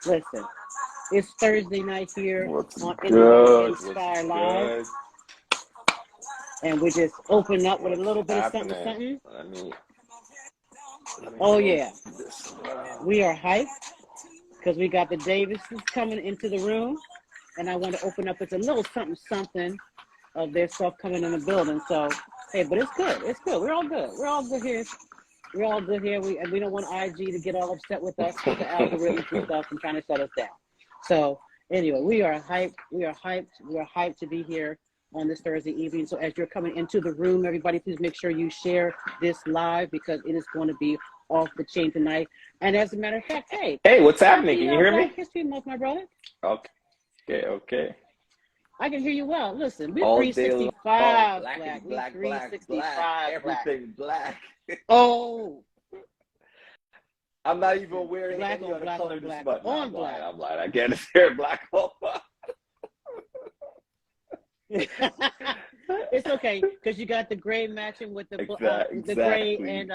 Listen, it's Thursday night here What's on good? Inspire What's Live, good? and we just open up with a What's little bit of something, happening? something. Let me Oh move yeah, this. we are hyped because we got the Davises coming into the room, and I want to open up with a little something, something of their stuff coming in the building. So, hey, but it's good. It's good. We're all good. We're all good here. We're all good here. We don't want IG to get all upset with us with the algorithms and stuff and trying to shut us down. So anyway, we are hyped. We are hyped. We are hyped to be here on this Thursday evening. So as you're coming into the room, everybody, please make sure you share this live because it is going to be off the chain tonight. And as a matter of fact, hey, Hey, what's happening? happy Can you hear Black me? History Month, my brother. Okay. I can hear you well. Listen, we're All day long, 365 black black. is We black, black, 365 black, black. everything black. Oh, I'm not even wearing black any on other black color on this black month. No, on black. I'm lying. I can't wear black. It's okay because you got the gray matching with the Exactly. gray and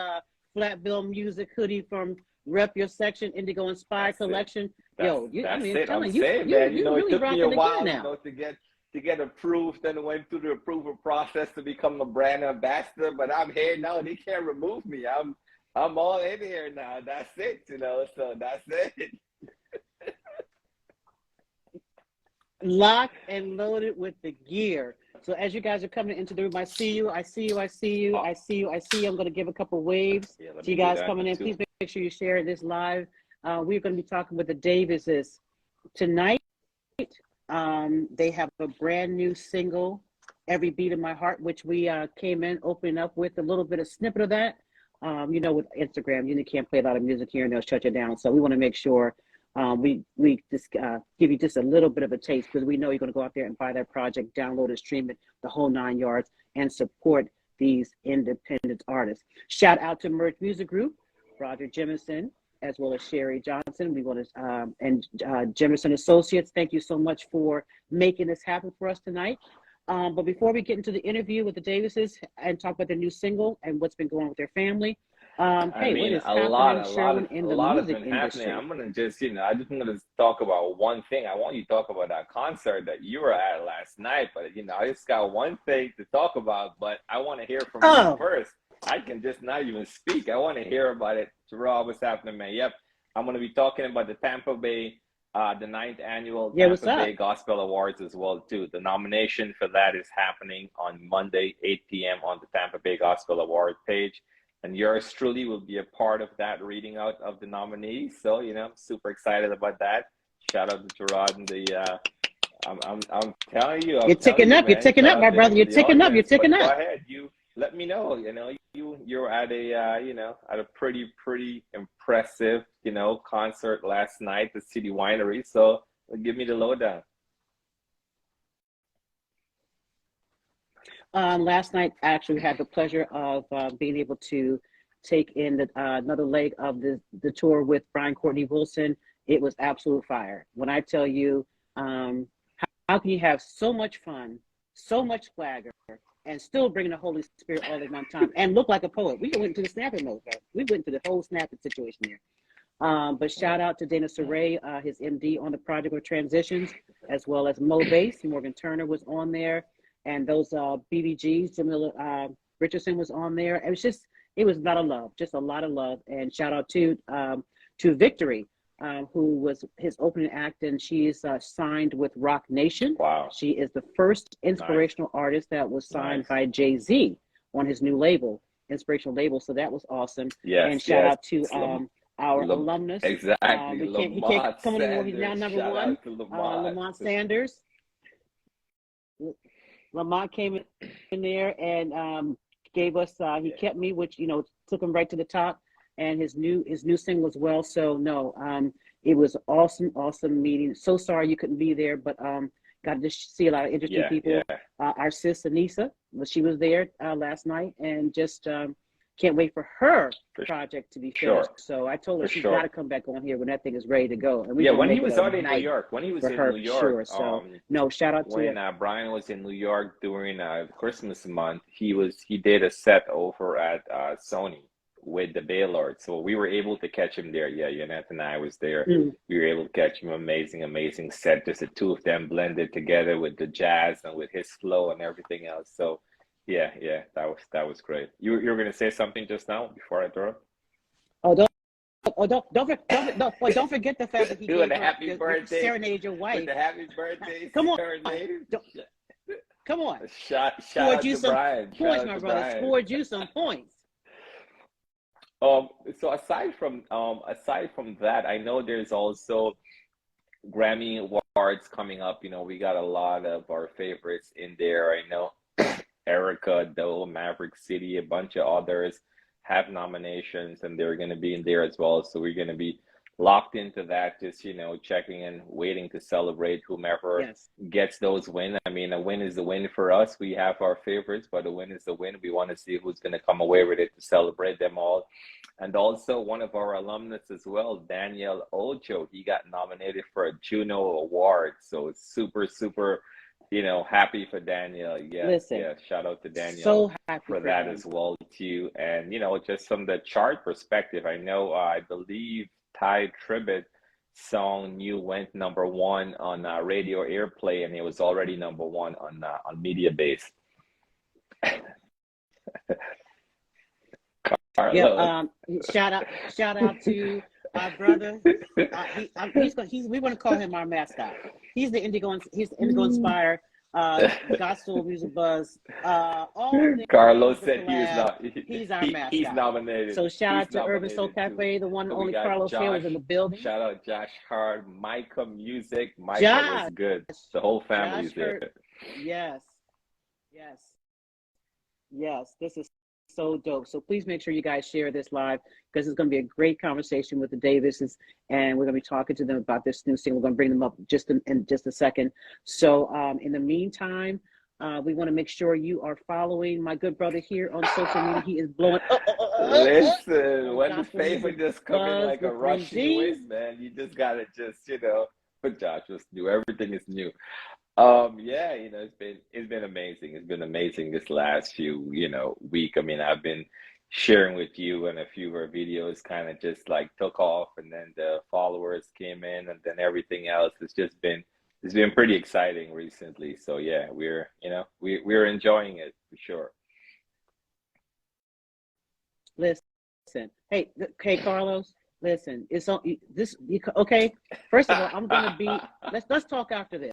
flat bill music hoodie from Rep Your Section Indigo Inspired Collection. That's I'm it. telling I'm you, saying, you man. It really took me rocking a the while, gear now. to get approved. Then went through the approval process to become a brand ambassador. But I'm here now. They can't remove me. I'm all in here now. That's it. So that's it. Locked and loaded with the gear. So as you guys are coming into the room, I see you. I'm going to give a couple waves to you guys coming in. Please make sure you share this live. We're going to be talking with the Davises tonight. They have a brand new single, Every Beat of My Heart, which we came in opening up with a little bit of snippet of that. With Instagram, you can't play a lot of music here and they'll shut you down. So we want to make sure we just give you just a little bit of a taste because we know you're going to go out there and buy that project, download it, stream it, the whole 9 yards, and support these independent artists. Shout out to Merge Music Group, Roger Jemison, as well as Sherry Johnson. We want to and Jemison Associates. Thank you so much for making this happen for us tonight. But before we get into the interview with the Davises and talk about their new single and what's been going on with their family, what is happening, Sherwin, in the music industry? I'm gonna just, I just want to talk about one thing. I want you to talk about that concert that you were at last night. But I just got one thing to talk about. But I want to hear from you first. I can just not even speak. I want to hear about it. Rob, what's happening, man? Yep, I'm gonna be talking about the Tampa Bay. The 9th annual Tampa Bay Gospel Awards as well too. The nomination for that is happening on Monday, 8 p.m. on the Tampa Bay Gospel Award page. And yours truly will be a part of that reading out of the nominees. So, I'm super excited about that. Shout out to Gerard and the I'm telling you. You're ticking up, my brother. You're ticking up. Go ahead. You let me know. You're at a pretty impressive, concert last night at City Winery. So give me the lowdown. Last night, I actually had the pleasure of being able to take in another leg of the tour with Brian Courtney Wilson. It was absolute fire. When I tell you, how can you have so much fun, so much swagger, and still bring the Holy Spirit all at one time and look like a poet? We went into the snapping mode, right? We went into the whole snapping situation there. But shout out to Dana Saray, his MD on the project of Transitions, as well as Mo Bass. Morgan Turner was on there. And those BBGs, Jamila Richardson was on there. It was a lot of love, just a lot of love. And shout out to Victory, who was his opening act, and she's signed with Rock Nation. Wow. She is the first inspirational artist that was signed by Jay-Z on his new label, inspirational label. So that was awesome. Yes, and shout out to our alumnus. Exactly. He can't come anymore. He's now number one. Lamont Sanders. Lamont came in there and gave us. He kept me, which took him right to the top, and his new single as well. So it was awesome meeting. So sorry you couldn't be there, but got to see a lot of interesting people. Our sis Anissa, she was there last night, and just can't wait for her project to be finished. So I told her she's got to come back on here when that thing is ready to go. And when he was out in New York, So shout out to when Brian was in New York during Christmas month. He did a set over at Sony with the Baylord. So we were able to catch him there. Yeah, Yannette and I was there. Mm. We were able to catch him. Amazing set. Just the two of them blended together with the jazz and with his flow and everything else. So yeah, that was great. You were gonna say something just now before I throw? Oh, don't forget the fact that he doing gave a happy birthday, serenade your wife. With the happy birthday. Come on. Come on. Shout out to Brian. Points, my brother. Scored you some points. So aside from that, I know there's also Grammy Awards coming up. You know, we got a lot of our favorites in there. I know Erica, Doe, Maverick City, a bunch of others have nominations, and they're going to be in there as well. So we're going to be locked into that, just, you know, checking and waiting to celebrate whomever gets those wins. I mean, a win is a win for us. We have our favorites, but a win is a win. We want to see who's going to come away with it to celebrate them all. And also one of our alumnus as well, Daniel Ocho, he got nominated for a Juno Award. So it's super, you know, happy for Daniel. Yeah, shout out to Daniel. So happy for that as well too. And you know, just from the chart perspective, I know I believe Ty Tribbett song New went #1 on radio airplay, and it was already #1 on Media Base. Yeah, shout out to our brother. We want to call him our mascot. He's the Indigo Inspire gospel music buzz. Carlos said he's our mascot. He's nominated. So shout out to Urban Soul Cafe, the one and only Carlos here was in the building. Shout out Josh Hard, Micah Music. Micah was good. The whole family's there. Yes. This is so dope. So please make sure you guys share this live, because it's going to be a great conversation with the Davises, and we're going to be talking to them about this new single. We're going to bring them up in just a second. So in the meantime, we want to make sure you are following my good brother here on social media. He is blowing up. Listen, when the favor just come in like a rushing wind, man, you just got to you know, but Josh was new. Everything is new. Yeah, you know, it's been amazing. It's been amazing this last few, you know, week. I mean, I've been sharing with you, and a few of our videos kind of just like took off, and then the followers came in, and then everything else. It's been pretty exciting recently. So yeah, we're enjoying it for sure. Listen, hey, Carlos. Listen, it's on this. Okay, first of all, I'm gonna be. Let's talk after this.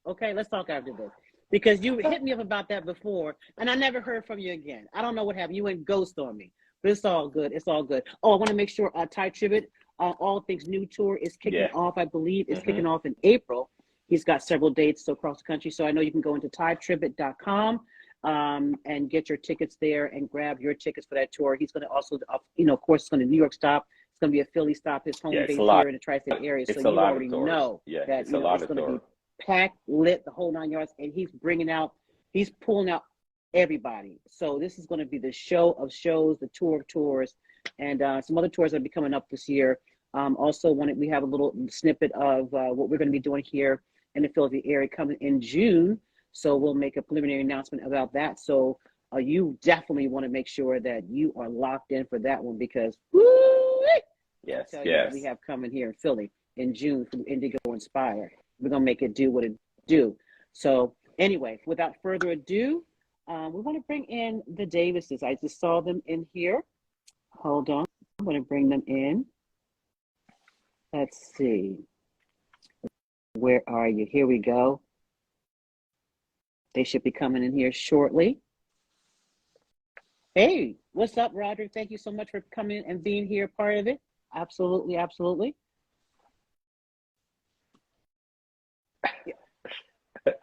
Okay, let's talk after this, because you hit me up about that before, and I never heard from you again. I don't know what happened. You went ghost on me, but it's all good. It's all good. Oh, I want to make sure Ty Tribbett, All Things New tour is kicking off. I believe it's kicking off in April. He's got several dates across the country, so I know you can go into tytribbett.com and get your tickets there and grab your tickets for that tour. He's going to also, you know, of course, it's going to New York stop. It's going to be a Philly stop. His home base here in the tri-state area, so you already know that it's going to be packed, lit, the whole 9 yards, and he's pulling out everybody. So this is going to be the show of shows, the tour of tours, and some other tours that will be coming up this year. Also, we have a little snippet of what we're going to be doing here in the Philadelphia area coming in June. So we'll make a preliminary announcement about that. So you definitely want to make sure that you are locked in for that one, because yes, what we have coming here in Philly in June from Indigo Inspire. We're going to make it do what it do. So anyway, without further ado, we want to bring in the Davises. I just saw them in here. Hold on. I'm going to bring them in. Let's see. Where are you? Here we go. They should be coming in here shortly. Hey, what's up, Roderick? Thank you so much for coming and being here, part of it. Absolutely, absolutely.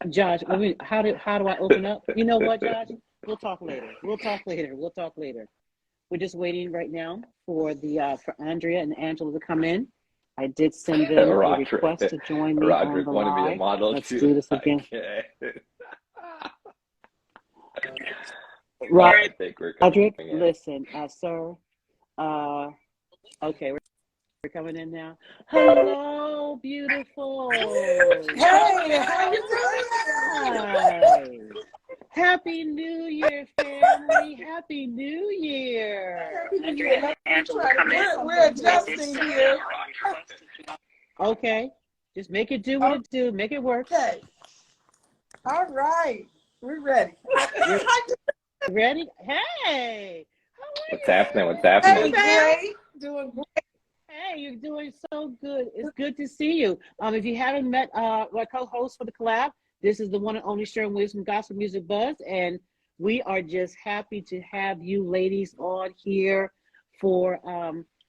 Josh, how do I open up? You know what, Josh? We'll talk later. We're just waiting right now for for Andrea and Angela to come in. I did send them a request to join me on the live. Be a model. Let's too. do this again. Roderick, listen, sir. Okay, we're coming in now. Hello, beautiful. Hey, how you doing? Hi. Happy New Year, family. Happy New Year. We're adjusting here. Okay. Just make it do what it do. Make it work. Okay. All right. We're ready. Ready? Hey. What's happening? What's happening? Hey, doing great. Hey, you're doing so good. It's good to see you. If you haven't met my co-host for the collab, this is the one and only Sharon Williams from Gospel Music Buzz, and we are just happy to have you ladies on here for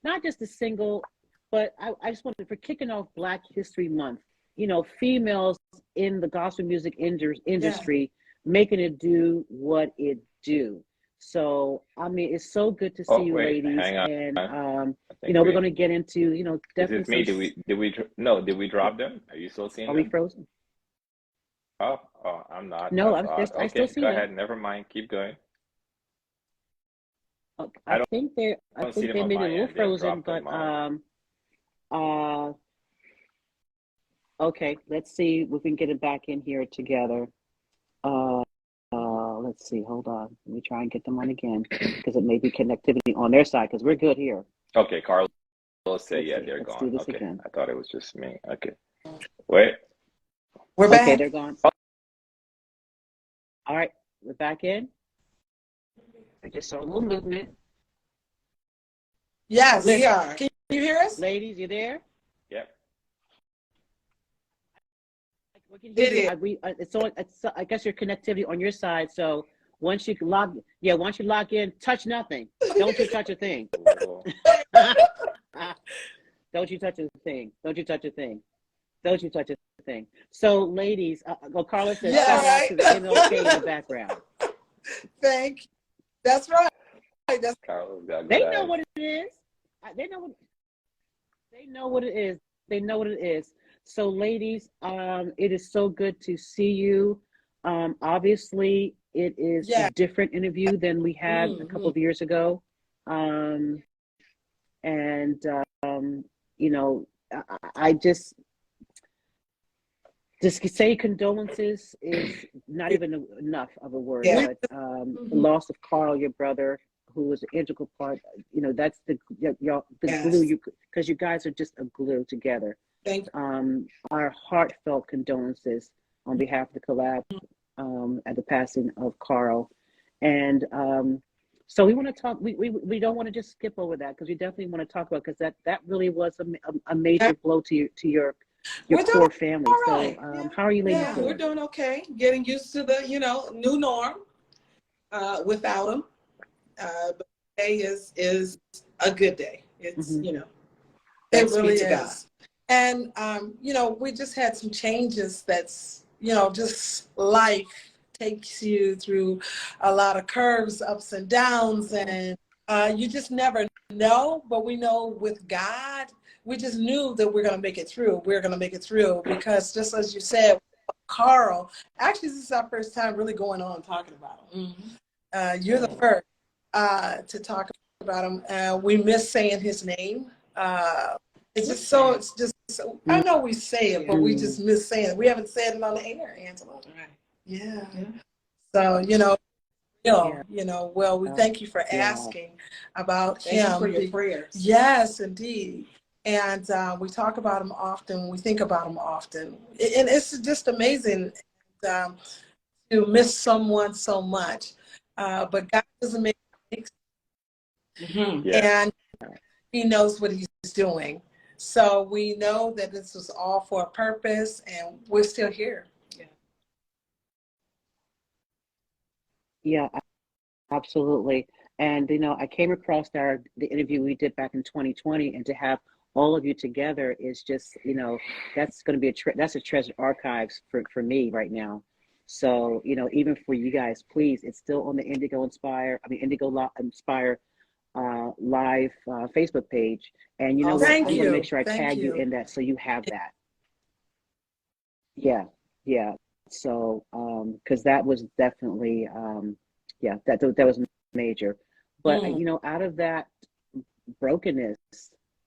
not just a single, but I just wanted for kicking off Black History Month. You know, females in the gospel music industry making it do what it do. So, I mean, it's so good to see you ladies. Hang on. And, you know, we're going to get into, you know, definitely. Is it me? Did we drop them? Are you still seeing them? Are we frozen? Oh, I'm not. No, I still see go them. ahead. Never mind. Keep going. I think they made it a little frozen, but, okay, let's see if we can get it back in here together. Let's see. Hold on. Let me try and get them on again because it may be connectivity on their side because we're good here. Okay, Carlos said, they're gone. Do this okay, again. I thought it was just me. Okay, wait. We're back. Okay, they're gone. All right, we're back in. I just saw a little movement. Yes, we are. Can you hear us? Ladies, you there? Yep. We can hear you. It's on. I guess your connectivity on your side. So once you log in, touch nothing. Don't you touch a thing. Don't you touch a thing. Don't you touch a thing. Don't you touch a thing. So, ladies, Carlos says, shout out to the MLK in the background. Thank you. That's right. That's Carlos. They know what it is. They know what it is. They know what it is. So, ladies, it is so good to see you. Obviously, it is a different interview than we had a couple of years ago. You know, I just say condolences is not even enough of a word. But the loss of Carl, your brother, who was an integral part. You know, that's the glue. Because you guys are just a glue together. Thank you. Our heartfelt condolences on behalf of the collab at the passing of Carl, and so we want to talk. We don't want to just skip over that because we definitely want to talk about because that really was a major blow to your core family. Right. So how are you ladies doing? We're doing okay. Getting used to the new norm without him. But today is a good day. It's it really is. And, we just had some changes that's, just life takes you through a lot of curves, ups and downs, and you just never know. But we know with God, we just knew that we're going to make it through. We're going to make it through because just as you said, Carl, actually, this is our first time really going on talking about him. You're the first to talk about him. We miss saying his name. It's just so, I know we say it, but we just miss saying it. We haven't said it on the air, Angela. Right. Yeah. So, well, we thank you for asking about him. Thank you for your prayers. Yes, indeed. And we talk about him often. We think about him often. And it's just amazing to miss someone so much. But God doesn't make mistakes. And he knows what he's doing. So we know that this was all for a purpose, and we're still here. Yeah, absolutely. And I came across the interview we did back in 2020, and to have all of you together is just that's going to be that's a treasured archives for me right now. So even for you guys, please, it's still on the Indigo Inspire live Facebook page, and I'm going to make sure I tag you in that so you have that. Yeah. So because that was definitely that was major, but out of that brokenness,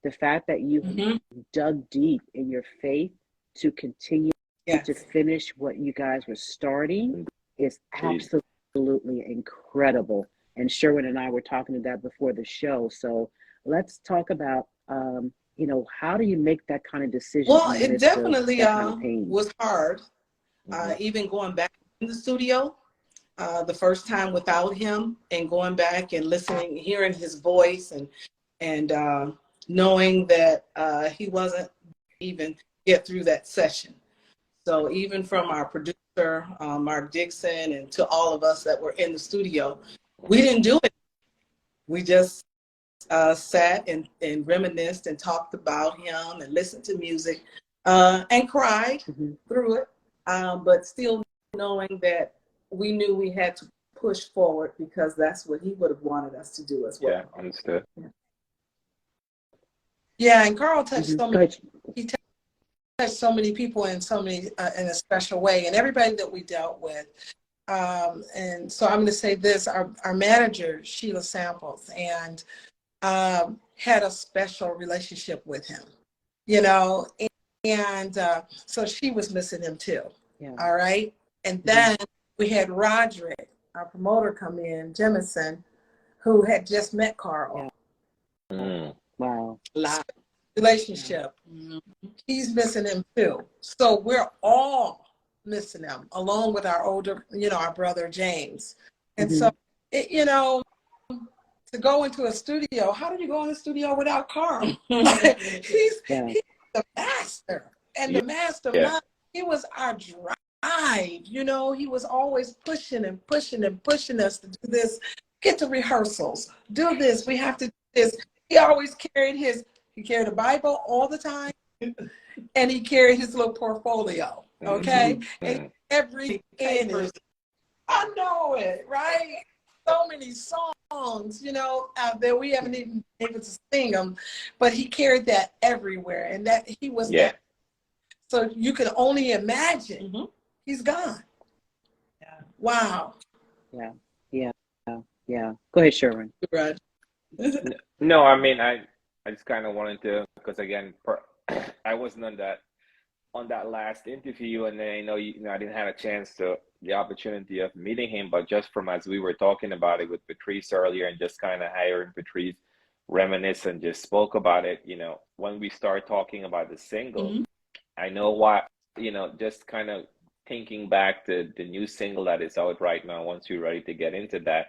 the fact that you dug deep in your faith to continue to finish what you guys were starting is absolutely incredible. And Sherwin and I were talking to that before the show. So let's talk about, you know, how do you make that kind of decision? Well, it definitely was hard, even going back in the studio the first time without him, and going back and listening, hearing his voice, and knowing that he wasn't even get through that session. So even from our producer, Mark Dixon, and to all of us that were in the studio, we didn't do it. We just sat and reminisced and talked about him and listened to music and cried through it, but still knowing that we knew we had to push forward because that's what he would have wanted us to do as well. Yeah, understood. Yeah, and Carl touched so many. He touched so many people in so many in a special way, and everybody that we dealt with. And so I'm going to say this: our manager Sheila Samples and had a special relationship with him, you know, and so she was missing him too. Yeah. All right, and then we had Roderick, our promoter, come in, Jemison, who had just met Carl. Yeah. Wow. Live relationship. He's missing him too. So we're all missing him, along with our older, you know, our brother James. And so, you know, to go into a studio, how did you go in the studio without Carl? he's the master and the mastermind. He was our drive. You know, he was always pushing and pushing and pushing us to do this, get to rehearsals, do this, we have to do this. He always carried a Bible all the time, and he carried his little portfolio, okay? And every paper, I know it, right? So many songs, you know, out there, we haven't even been able to sing them, but he carried that everywhere, and that he was that. So you can only imagine. He's gone. Yeah. Wow. Yeah. Go ahead, Sherwin. Right. No, I mean, I just kind of wanted to, because again, I wasn't on that last interview, and then I know I didn't have a chance to the opportunity of meeting him, but just from as we were talking about it with Patrice earlier, and just kind of hearing Patrice reminisce and just spoke about it, you know, when we start talking about the single, I know why, you know, just kind of thinking back to the new single that is out right now, once you're ready to get into that,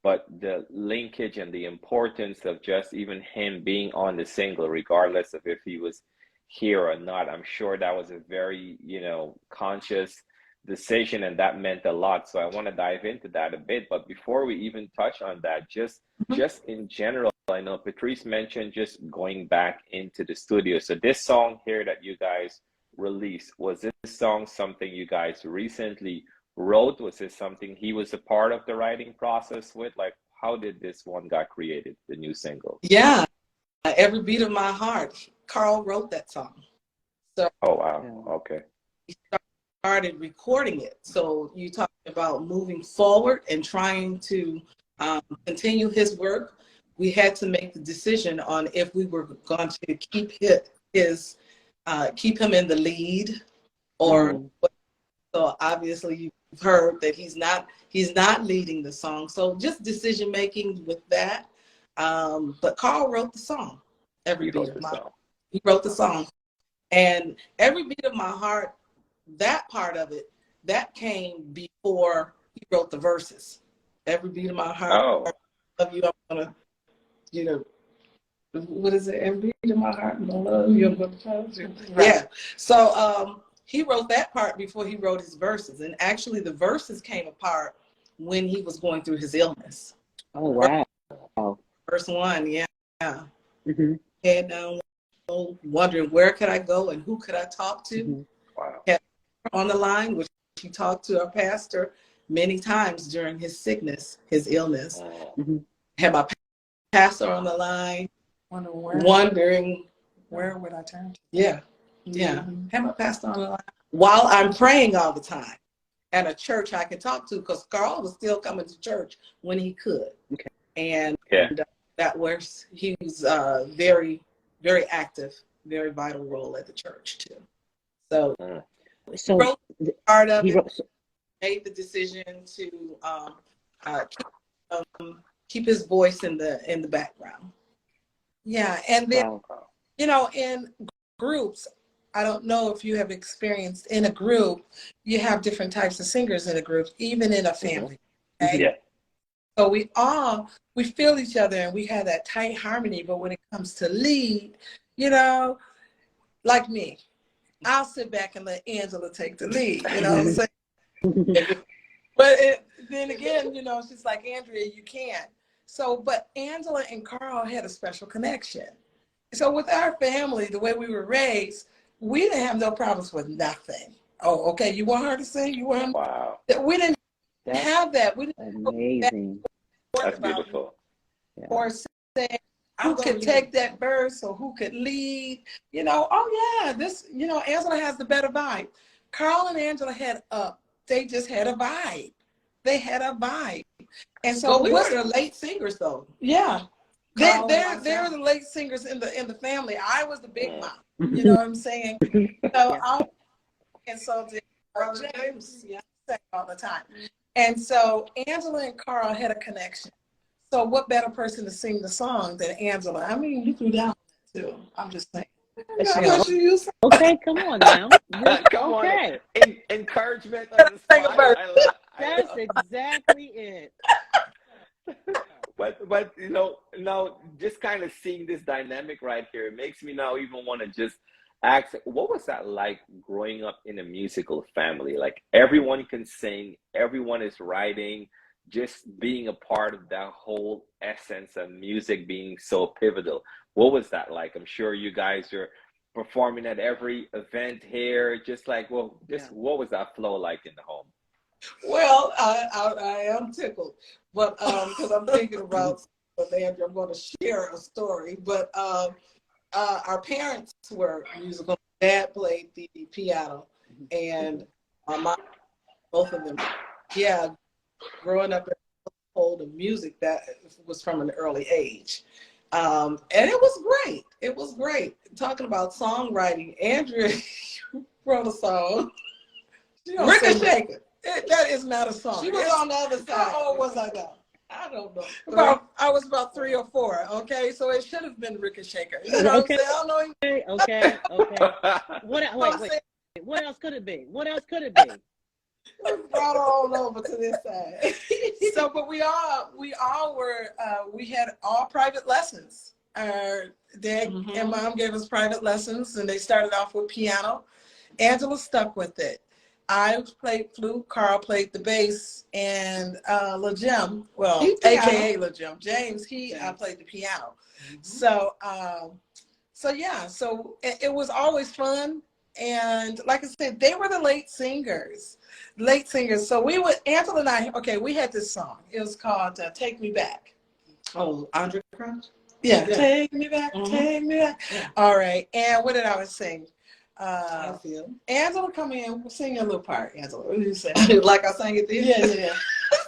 but the linkage and the importance of just even him being on the single, regardless of if he was here or not, I'm sure that was a very, you know, conscious decision, and that meant a lot. So I want to dive into that a bit, but before we even touch on that, just in general, I know Patrice mentioned just going back into the studio. So this song here that you guys released, was this song something you guys recently wrote? Was this something he was a part of the writing process with? Like, how did this one got created, the new single? Yeah, Every Beat of My Heart. Carl wrote that song. So oh wow, okay. He started recording it. So you talk about moving forward and trying to continue his work. We had to make the decision on if we were going to keep him in the lead, or so obviously you've heard that he's not leading the song. So just decision making with that. But Carl wrote the song. Every Beat of My Heart. He wrote the song, and Every Beat of My Heart, that part of it, that came before he wrote the verses. Every beat of my heart, I love you. I'm gonna, you know. What is it? Every beat of my heart, I'm gonna love you. I'm gonna trust you. Right. Yeah. So he wrote that part before he wrote his verses, and actually the verses came apart when he was going through his illness. Oh wow! Verse 1, yeah. Head down, wondering where could I go and who could I talk to. Wow. Had on the line, which he talked to our pastor many times during his sickness, his illness. Had my pastor on the line. Wondering where would I turn to? Yeah. Have my pastor on the line while I'm praying all the time at a church I could talk to, because Carl was still coming to church when he could. And that was, he was very, very active, very vital role at the church too. So he wrote part of it, made the decision to keep his voice in the background. Yeah, and then you know, in groups, I don't know if you have experienced in a group, you have different types of singers in a group, even in a family. Okay? Yeah. So we feel each other and we have that tight harmony. But when it comes to lead, you know, like me, I'll sit back and let Angela take the lead. You know what I'm saying? But then again, you know, she's like, Andrea, you can't. So, but Angela and Carl had a special connection. So with our family, the way we were raised, we didn't have no problems with nothing. Oh, okay, you want her to sing? You want her? Wow. We didn't have that. We didn't amazing. That's beautiful. Or say who could take that verse or who could lead. You know, oh yeah, this, you know, Angela has the better vibe. Carl and Angela they just had a vibe. They had a vibe. And so we were the late singers though. Yeah. They're the late singers in the family. I was the big mom. You know what I'm saying? So and so did James. Yeah, all the time. And so Angela and Carl had a connection. So what better person to sing the song than Angela? I mean, you threw down too. I'm just saying. Okay, come on now. Come okay. On. Encouragement on the spot. That's exactly it. But you know, now just kind of seeing this dynamic right here, it makes me now even want to just ask, what was that like growing up in a musical family? Like everyone can sing, everyone is writing, just being a part of that whole essence of music being so pivotal. What was that like? I'm sure you guys are performing at every event here. Just like, well, what was that flow like in the home? Well, I am tickled, but because I'm thinking about Andrew, I'm going to share a story. But our parents were musical. Dad played the piano, and my mom, both of them. Yeah, growing up in a household of music that was from an early age. And it was great. It was great. Talking about songwriting, Andrea wrote a song. Ricochet. That is not a song. She was on the other side. How old was I now? I don't know. I was about 3 or 4. Okay, so it should have been Ricochet. You know okay. What I'm saying? Okay. Wait. What else could it be? What else could it be? Brought her all over to this side. So, but we all were, we had all private lessons. Our dad and mom gave us private lessons, and they started off with piano. Angela stuck with it. I played flute, Carl played the bass, and LaJim, well, AKA LaJim, James, played the piano. So, so it was always fun. And like I said, they were the late singers. So Angela and I, we had this song. It was called Take Me Back. Oh, Andre Crouch? Yeah, Take Me Back, Take Me Back. Yeah. All right, and what did I was sing? I feel. Angela, come in. We'll sing a little part, Angela. What did you say? Like I sang it then? Yeah.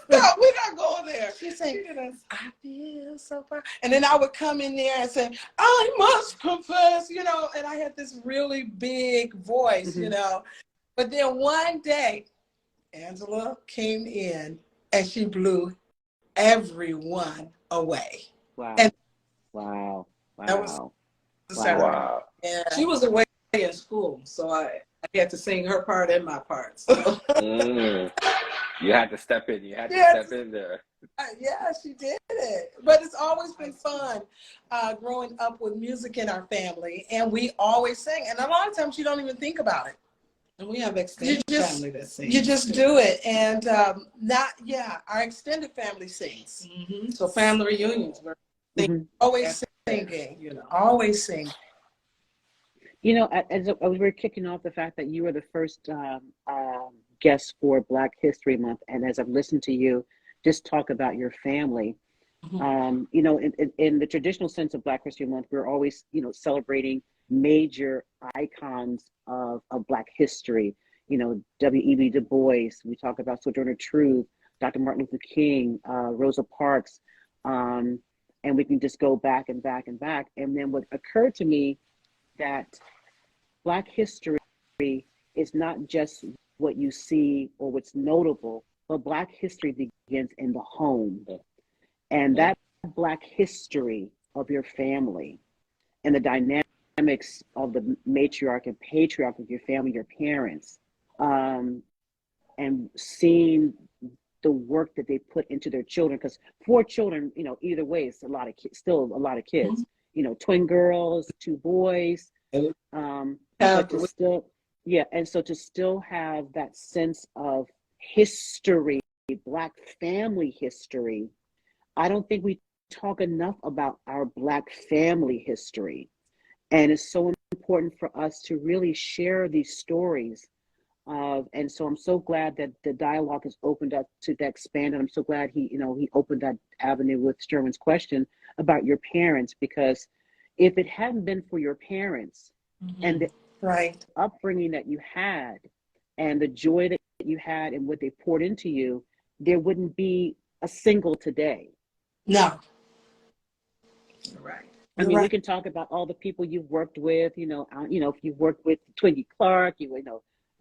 No, we're not going there. She sang, I feel so far. And then I would come in there and say, I must confess, you know, and I had this really big voice, you know. But then one day, Angela came in and she blew everyone away. Wow. And wow. That was wow. Yeah. She was away in school, so I had to sing her part and my part. So. You had to step in. You had to step in there. Yeah, she did it. But it's always been fun growing up with music in our family, and we always sing. And a lot of times you don't even think about it. And we have extended family that sings. You just do it, and our extended family sings. So family reunions, we're always singing. You know, always sing. You know, as we were kicking off the fact that you were the first guest for Black History Month, and as I've listened to you just talk about your family, you know, in the traditional sense of Black History Month, we're always, you know, celebrating major icons of Black history. You know, W.E.B. Du Bois. We talk about Sojourner Truth, Dr. Martin Luther King, Rosa Parks, and we can just go back and back and back. And then what occurred to me that Black history is not just what you see or what's notable, but Black history begins in the home. And that Black history of your family and the dynamics of the matriarch and patriarch of your family, your parents, and seeing the work that they put into their children, because 4 children, you know, either way, it's a lot of kids, still a lot of kids, you know, twin girls, 2 boys, but to still, and so to still have that sense of history, Black family history. I don't think we talk enough about our Black family history, and it's so important for us to really share these stories. And so I'm so glad that the dialogue has opened up to expand, and I'm so glad he opened that avenue with Sherman's question about your parents, because if it hadn't been for your parents and the upbringing that you had and the joy that you had and what they poured into you, there wouldn't be a single today. No. Right. I mean, we can talk about all the people you've worked with, if you've worked with Twiggy Clark,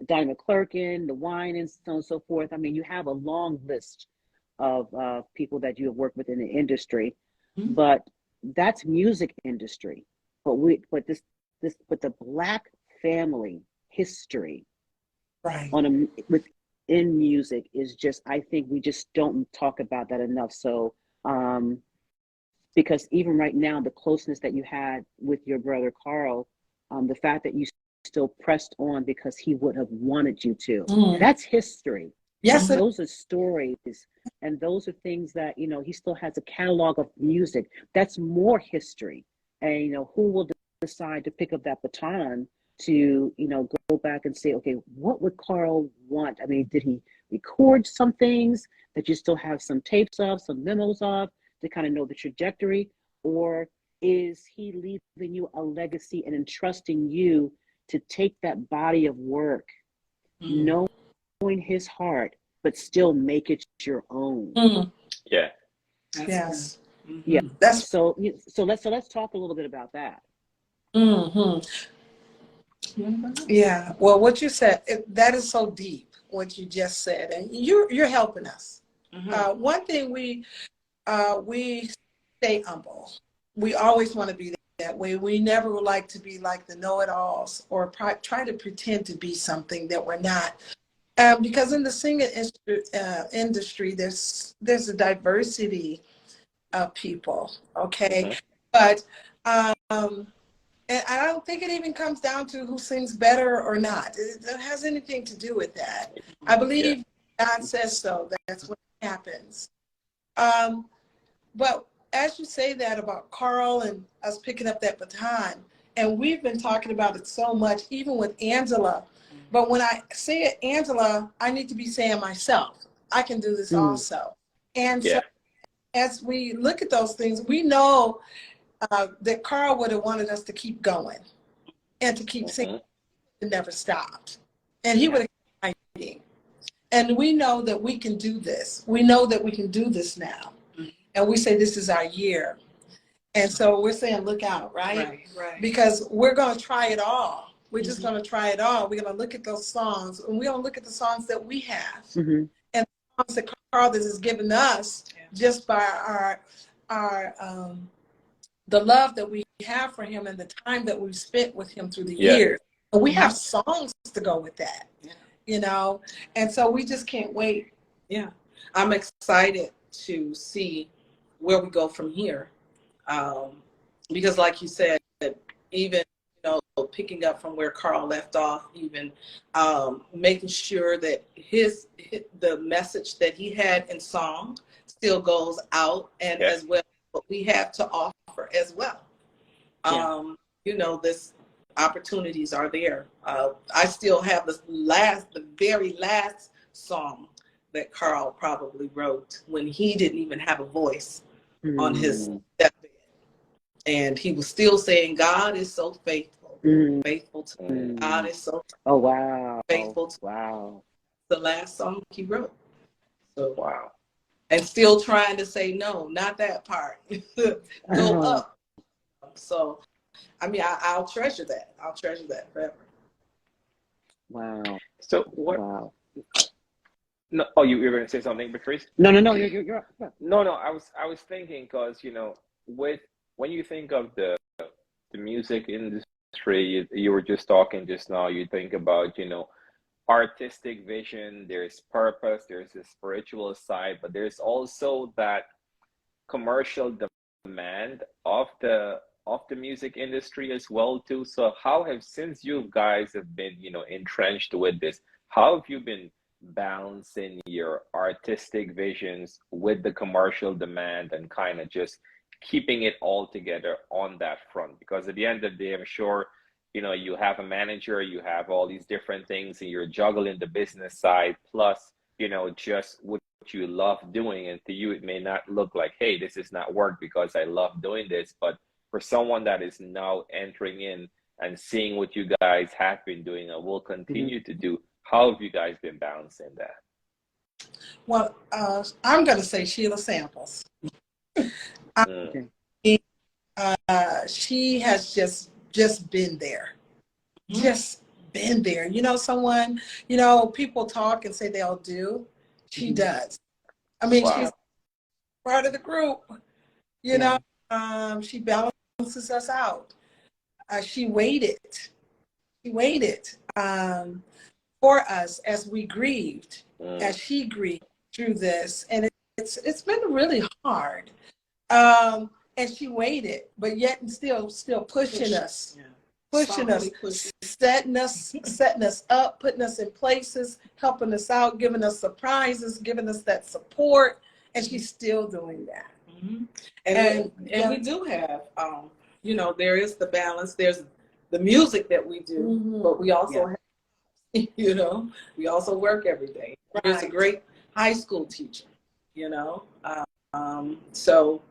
Dinah McClurkin, the Wine, and so on and so forth. I mean, you have a long list of people that you have worked with in the industry, but that's music industry. But the Black family history, within music is just, I think we just don't talk about that enough. So, because even right now, the closeness that you had with your brother Carl, the fact that you still pressed on because he would have wanted you to. That's history. Yes, those are stories, and those are things that he still has a catalog of music. That's more history. And who will decide to pick up that baton to go back and say, okay, what would Carl want? I mean, did he record some things that you still have some tapes of, some memos of, to kind of know the trajectory, or is he leaving you a legacy and entrusting you to take that body of work, knowing his heart, but still make it your own? Yeah. Yes. Yeah. So let's talk a little bit about that. Yeah. Well, what you said, that is so deep, what you just said, and you're helping us. One thing we stay humble. We always want to be that way. We never would like to be like the know-it-alls or try to pretend to be something that we're not. Because in the singing industry, there's a diversity of people, okay? But and I don't think it even comes down to who sings better or not. It has anything to do with that. I believe God says so. That's what happens. But as you say that about Carl and us picking up that baton, and we've been talking about it so much, even with Angela. But when I say it, Angela, I need to be saying myself, I can do this also. And so as we look at those things, we know that Carl would have wanted us to keep going and to keep singing and never stopped. And he would have kept fighting. And we know that we can do this. We know that we can do this now. And we say this is our year. And so we're saying, look out, right? Because we're going to try it all. We're just going to try it all. We're going to look at those songs, and we're going to look at the songs that we have. And the songs that Carl has given us just by the love that we have for him and the time that we've spent with him through the years. And we have songs to go with that, and so we just can't wait. Yeah. I'm excited to see where we go from here. Because like you said, even, picking up from where Carl left off, even making sure that the message that he had in song still goes out, and as well what we have to offer as well. This opportunities are there. I still have the very last song that Carl probably wrote when he didn't even have a voice on his deathbed. And he was still saying, God is so faithful. Faithful to me. God is so faithful to me. The last song he wrote. So and still trying to say no, not that part. Go up. So I mean, I'll treasure that. I'll treasure that forever. Wow. So what? Wow. No, oh, you were going to say something, Patrice? No, you're up. No, no. I was thinking because with when you think of the music industry, you were just talking just now. You think about artistic vision. There's purpose. There's a spiritual side, but there's also that commercial demand of the music industry as well too. So how have since you guys have been entrenched with this, how have you been balancing your artistic visions with the commercial demand and kind of just keeping it all together on that front? Because at the end of the day, I'm sure you have a manager, you have all these different things, and you're juggling the business side plus just what you love doing. And to you it may not look like, hey, this is not work because I love doing this, but for someone that is now entering in and seeing what you guys have been doing and will continue to do, how have you guys been balancing that? Well, I'm going to say Sheila Samples. She has just been there. Just been there. Someone, people talk and say they'll do. She does. I mean, she's part of the group. She balances us out. She waited. She waited for us as we grieved, as she grieved through this, and it's been really hard. And she waited, but yet and still pushing us, pushing us, setting us up, putting us in places, helping us out, giving us surprises, giving us that support, and she's still doing that. And we do have, there is the balance. There's the music that we do, but we also have, we also work every day. Right. There's a great high school teacher, so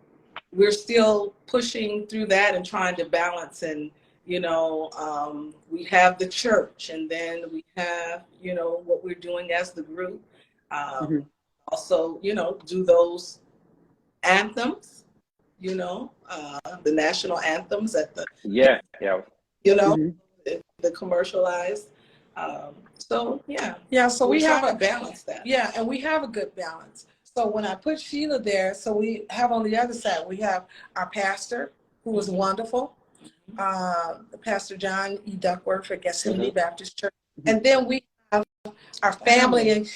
we're still pushing through that and trying to balance. And, we have the church, and then we have, what we're doing as the group. Also, do those anthems, the national anthems at the the commercialized. So we have to balance that. Yeah, and we have a good balance. So when I put Sheila there, so we have on the other side, we have our pastor, who was wonderful, Pastor John E. Duckworth at Gethsemane Baptist Church, and then we have our family,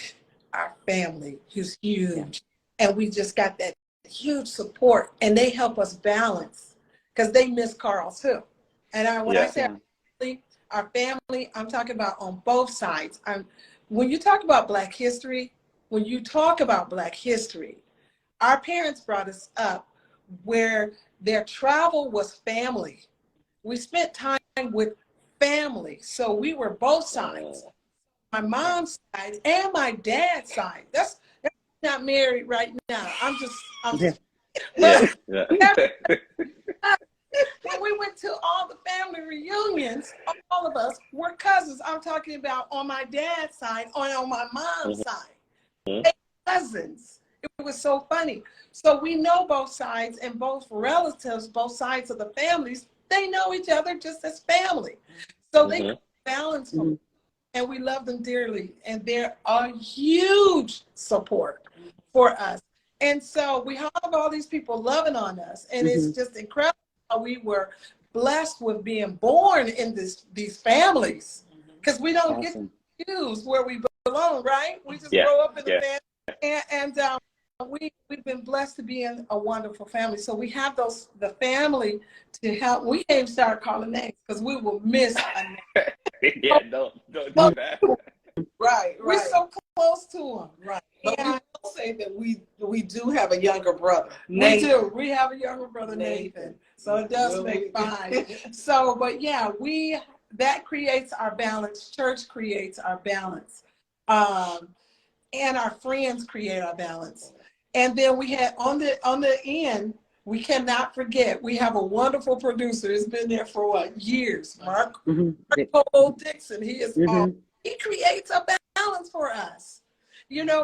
who's huge, and we just got that huge support, and they help us balance because they miss Carl too. And when I say our family, I'm talking about on both sides. When you talk about Black history, our parents brought us up where their travel was family. We spent time with family, so we were both sides. My mom's side and my dad's side. That's not married right now. When we went to all the family reunions, all of us were cousins. I'm talking about on my dad's side, on my mom's side. They were cousins. It was so funny. So we know both sides, and both relatives, both sides of the families, they know each other just as family. So they balance them, and we love them dearly. And they're a huge support for us. And so we have all these people loving on us, and it's just incredible how we were blessed with being born in these families, because we don't get to choose where we belong, right? We just grow up in the family, and we've been blessed to be in a wonderful family. So we have the family to help. We can't start calling names because we will miss a name. Don't do that. Right. We're so close to them. Right. But we will say that we do have a younger brother. We do. We have a younger brother, Nathan. So it does make 5. So, but yeah, that creates our balance. Church creates our balance. And our friends create our balance. And then we had on the end, we cannot forget, we have a wonderful producer. He's been there for years. Mark Cole Dixon. He is he creates a balance for us.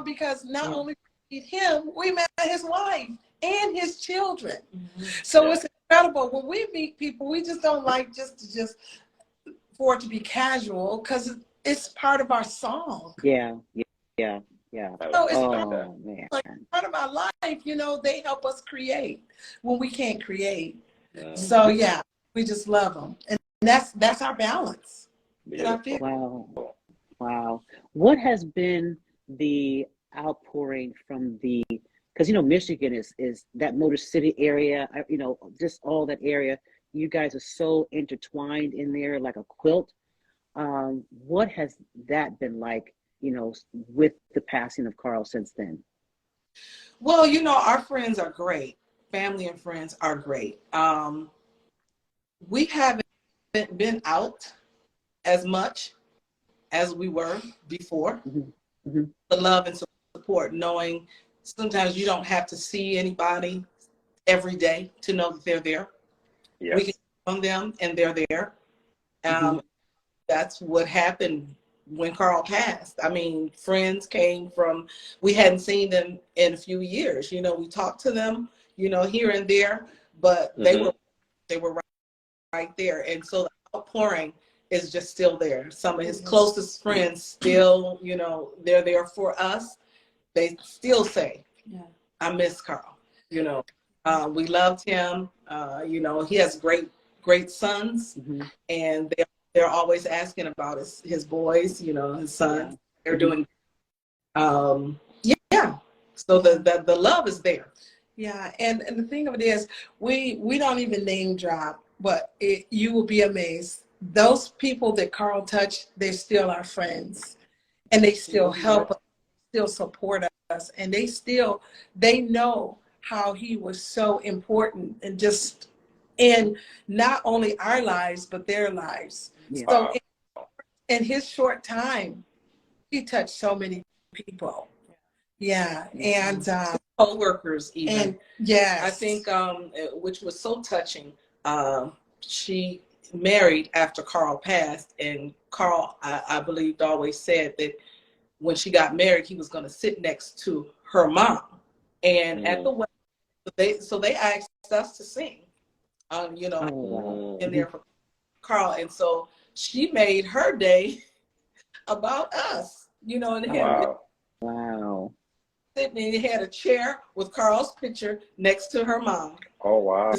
Because not only we meet him, we met his wife and his children. So it's incredible. When we meet people, we just don't like just for it to be casual, because it's part of our song. Yeah. Yeah. No, it's Man. part of our life. You know, they help us create when we can't create. So yeah, we just love them, and that's our balance. Wow. What has been the outpouring from because Michigan is that Motor City area, just all that area. You guys are so intertwined in there like a quilt. What has that been like, with the passing of Carl since then? Well, our friends are great. Family and friends are great. We haven't been out as much as we were before. The love and support, knowing sometimes you don't have to see anybody every day to know that they're there. We can on them and they're there. That's what happened when Carl passed. I mean, friends came from, we hadn't seen them in a few years. We talked to them, here and there, but they were right there. And so the outpouring is just still there. Some of his closest friends still, they're there for us. They still say, I miss Carl. We loved him. He has great sons, and they're always asking about his boys, his sons. They're doing, so the love is there. Yeah, and the thing of it is, we don't even name drop, but you will be amazed. Those people that Carl touched, they're still our friends, and they still help us, still support us, and they know how he was so important, and just in not only our lives but their lives. So in his short time, he touched so many people. Yeah, and co-workers even. And I think which was so touching. She married after Carl passed, and Carl, I believe, always said that when she got married, he was going to sit next to her mom. And at the wedding, they asked us to sing, in there for Carl, and so she made her day about us, and him. Wow. Sitting, and he had a chair with Carl's picture next to her mom. Oh, wow.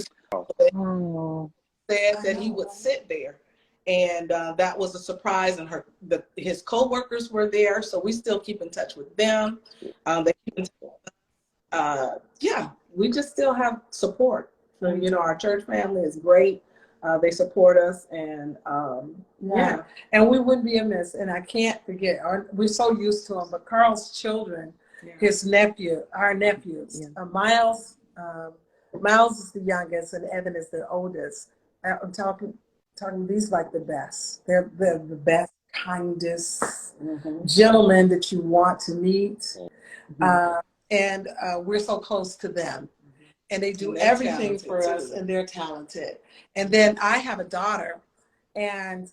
Said that he would sit there, and that was a surprise. And his co-workers were there, so we still keep in touch with them. They keep in touch. We just still have support. So, our church family is great. They support us, and and we wouldn't be amiss. And I can't forget, we're so used to him, but Carl's children, our nephews, Miles is the youngest, and Evan is the oldest. I'm talking these like the best. They're the best, kindest gentlemen that you want to meet. And we're so close to them. And they do everything for us, and they're talented. And then I have a daughter, and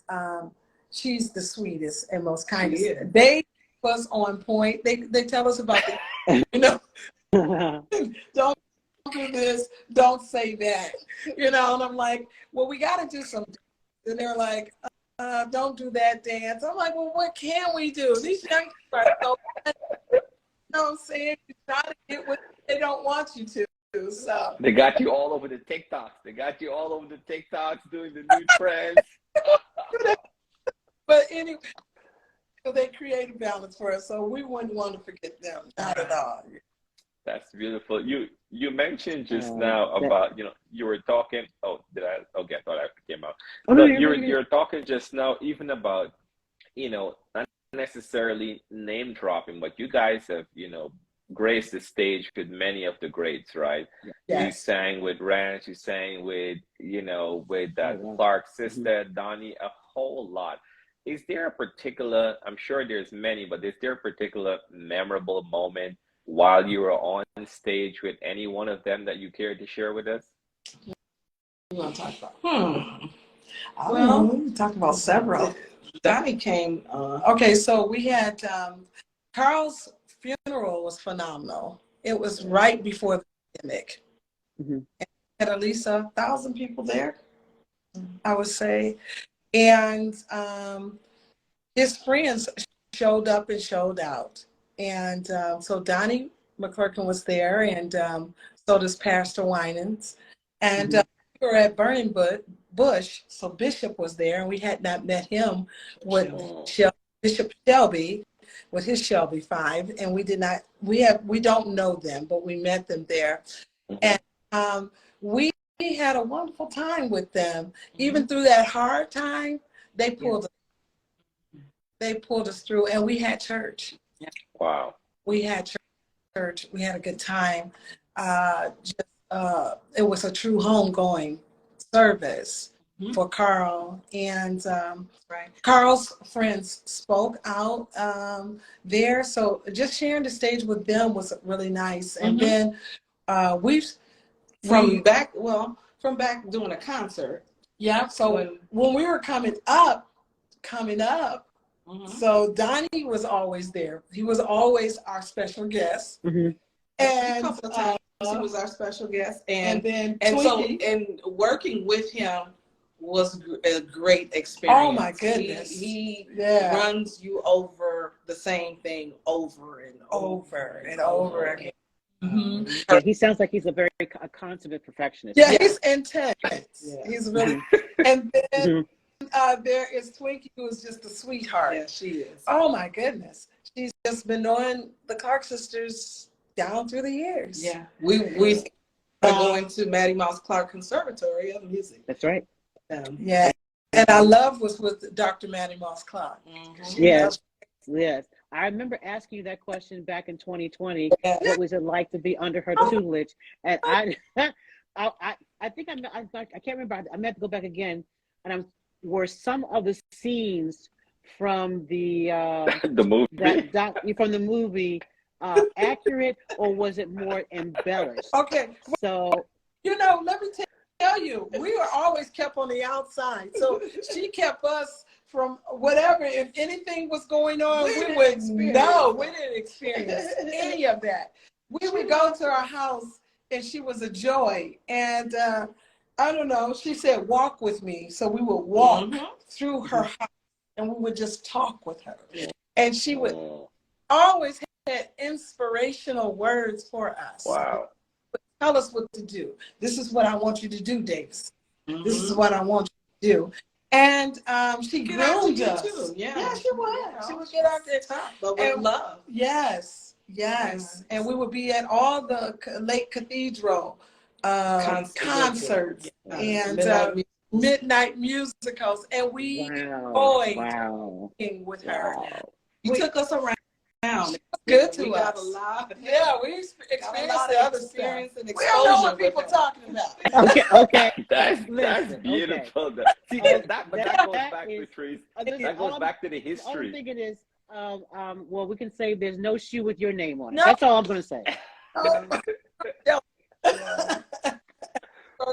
she's the sweetest and most kindest. They was on point. They tell us about don't do this, don't say that, and I'm like, well, we got to do something. And they're like, don't do that dance. I'm like, well, what can we do? These young people are so, what I'm saying? You try to get what they don't want you to. So they got you all over the TikToks. Doing the new trends. But anyway, so they create a balance for us, so we wouldn't want to forget them, not at all. That's beautiful. You mentioned just now about, you were talking. Oh, did I? Okay, I thought I came out. But you're talking just now even about, not necessarily name dropping, but you guys have, graced the stage with many of the greats, right? Yes. You sang with Ranch, you sang with, with Clark's sister, Donnie, a whole lot. Is there a particular, I'm sure there's many, but is there a particular memorable moment while you were on stage with any one of them that you care to share with us? You want to talk about? Well, talk about several. Donnie came. Okay, so we had Carl's funeral was phenomenal. It was right before the pandemic. And had at least 1,000 people there, I would say. And his friends showed up and showed out. And so Donnie McClurkin was there, and so does Pastor Winans. And we were at Burning Bush, so Bishop was there, and we had not met him with Bishop Shelby, with his Shelby 5, and we don't know them, but we met them there. And we had a wonderful time with them. Even through that hard time, they pulled us through, and we had church. Wow. We had church. We had a good time. It was a true homegoing service for Carl, and Carl's friends spoke out there. So just sharing the stage with them was really nice. And then from back doing a concert. Yeah. So when we were coming up. So Donnie was always there. He was always our special guest. And a couple of times he was our special guest. And working with him was a great experience. Oh my goodness. He runs you over the same thing over and over again. Yeah, he sounds like he's a consummate perfectionist. Yeah, he's intense. Yeah. He's really and then there is Twinkie, who is just a sweetheart. Yeah, she is. Oh my goodness. She's just been knowing the Clark sisters down through the years. Yeah. We are going to Maddie Mouse Clark Conservatory of Music. That's right. Yeah. And I love was with Dr. Maddie Mouse Clark. Yes. I remember asking you that question back in 2020. What was it like to be under her tutelage? And I think I can't remember. I may have to go back again. And were some of the scenes from the movie from the movie accurate, or was it more embellished? Okay. So let me tell you, we were always kept on the outside. So she kept us from whatever. If anything was going on, we didn't experience any of that. We would go to our house, and she was a joy. And I don't know, she said, walk with me. So we would walk through her house, and we would just talk with her. And she would always have inspirational words for us. Wow. Tell us what to do. This is what I want you to do, Davis. This is what I want you to do. And she groomed us. Too. Yeah, she would. She would get out there, but with love. Yes. And we would be at all the Lake Cathedral concerts and midnight musicals, and we enjoyed with her. You took us around. Good to us. We experienced the other experience and exposure. We don't know what people talking about. Okay. That's beautiful. Okay. See, that goes back, Patrice. That goes back to the history. All I'm thinking is, well, we can say there's no shoe with your name on it. That's all I'm going to say.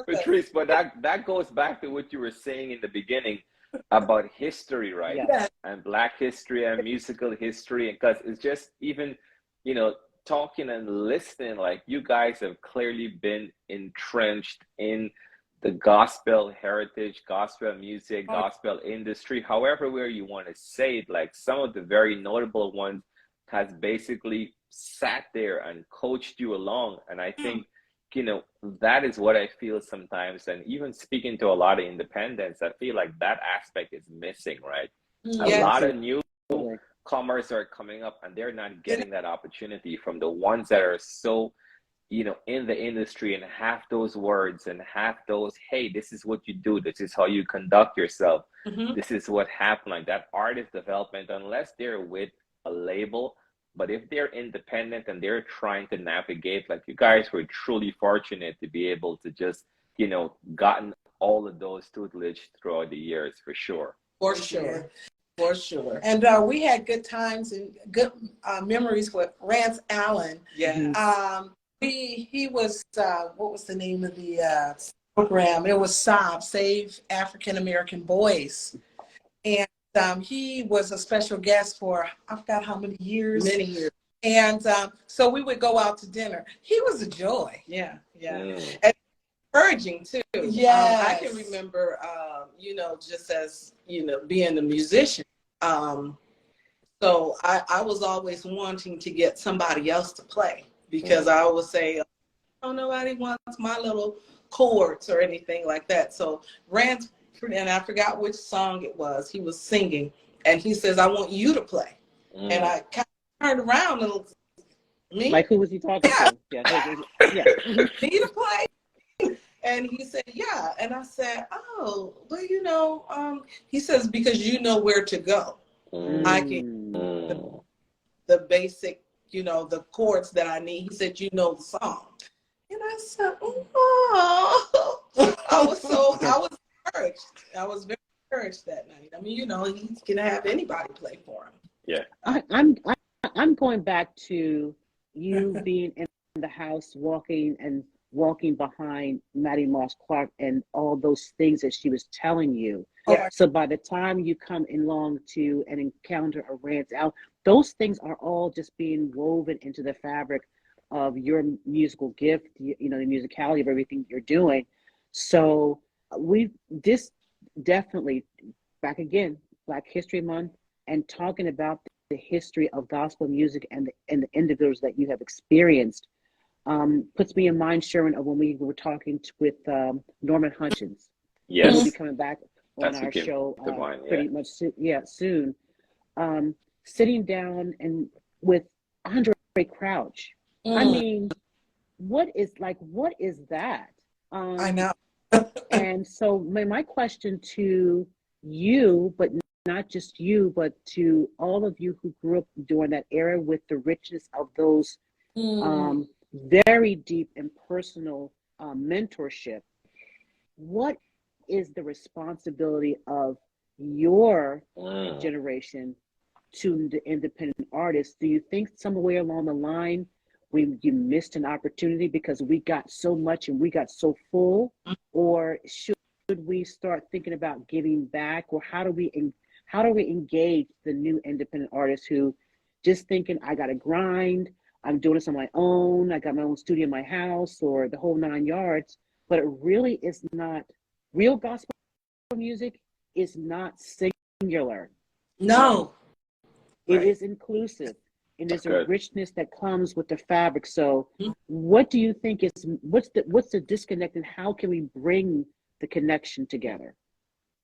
Patrice, but that goes back to what you were saying in the beginning about history, right? Yes. And Black history and musical history, because it's just even, talking and listening, like you guys have clearly been entrenched in the gospel heritage, gospel music, gospel industry, however where you want to say it. Like some of the very notable ones has basically sat there and coached you along. And I think, that is what I feel sometimes. And even speaking to a lot of independents, I feel like that aspect is missing, right? A lot of newcomers are coming up, and they're not getting that opportunity from the ones that are so, in the industry and have those words and have those, hey, this is what you do. This is how you conduct yourself. This is what happened. Like that artist development, unless they're with a label. But if they're independent and they're trying to navigate, like you guys were truly fortunate to be able to just, gotten all of those tutelage throughout the years, for sure. For sure. And we had good times and good memories with Rance Allen. Yeah. He was, what was the name of the program? It was SAB, Save African American Boys. And he was a special guest for, I forgot how many years. Many years. And so we would go out to dinner. He was a joy. Yeah. And encouraging too. Yeah. I can remember, just as, being a musician, So I was always wanting to get somebody else to play, because I would say, oh, nobody wants my little chords or anything like that. So Rand, and I forgot which song it was, he was singing, and he says, I want you to play. And I kind of turned around and looked, me? Like, who was he talking to? Yeah. Yeah. Me to play? And he said, yeah. And I said, oh, well, you know, he says, because you know where to go. I can the basic, you know, the chords that I need. He said, you know the song. And I said, oh, I was encouraged. I was very encouraged that night. I mean, you know, he can have anybody play for him. Yeah. I'm going back to you being in the house, walking behind Maddie Moss Clark and all those things that she was telling you. Yeah. So by the time you come along to and encounter a Rance out, those things are all just being woven into the fabric of your musical gift, you know, the musicality of everything you're doing. So this definitely, back again, Black History Month, and talking about the history of gospel music and the individuals that you have experienced, puts me in mind, Sherman, of when we were talking with Norman Hutchins. Yes. He'll be coming back on That's our show pretty much soon. Sitting down and with Andre Crouch. I mean, what is that? I know. And so my question to you, but not just you, but to all of you who grew up during that era with the richness of those very deep and personal mentorship, what is the responsibility of your generation to the independent artists? Do you think somewhere along the line you missed an opportunity because we got so much and we got so full? Or should we start thinking about giving back? Or how do we engage the new independent artists who just thinking, I got to grind, I'm doing this on my own, I got my own studio in my house, or the whole 9 yards, but it really is not. Real gospel music is not singular. No. It is inclusive, and there's a richness that comes with the fabric. So what do you think is, what's the disconnect, and how can we bring the connection together?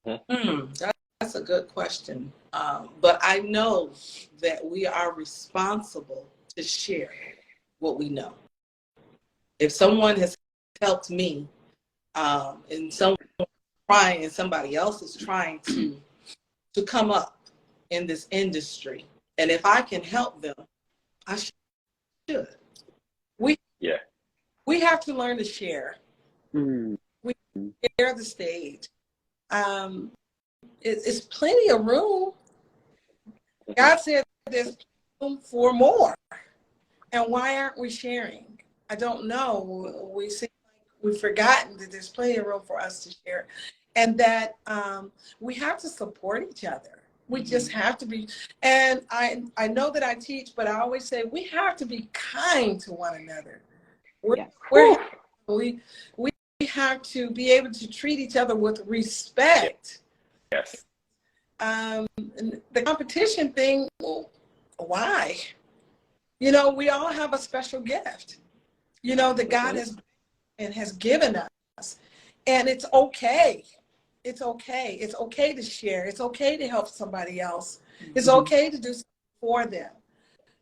That's a good question. But I know that we are responsible to share what we know. If someone has helped me, and somebody else is trying to come up in this industry, and if I can help them, I should. We have to learn to share. We share the stage. It's plenty of room. God said there's room for more. And why aren't we sharing? I don't know. We seem like we've forgotten that there's plenty of room for us to share, and that we have to support each other. We just have to be. And I know that I teach, but I always say we have to be kind to one another. We have to be able to treat each other with respect. Yes. The competition thing, well, why? You know, we all have a special gift, you know, that God has given us. And it's okay. It's okay. It's okay to share. It's okay to help somebody else. It's okay to do something for them,